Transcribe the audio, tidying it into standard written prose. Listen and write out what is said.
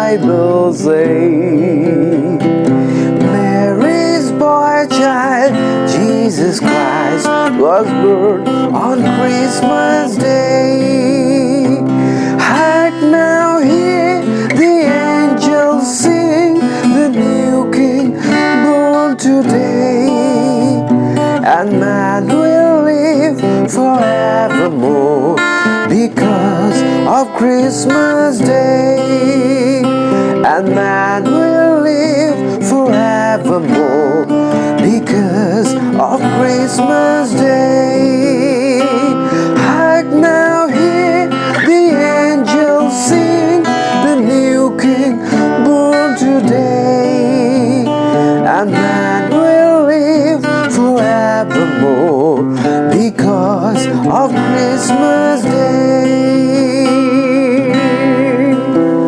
Bible says. Mary's boy child, Jesus Christ, was born on Christmas Day. Hark now, hear the angels sing, the new King born today. And man will live forevermore because of Christmas Day. And man will live forevermore because of Christmas Day. Hark now, hear the angels sing, the new King born today. And man will live forevermore because of Christmas Day.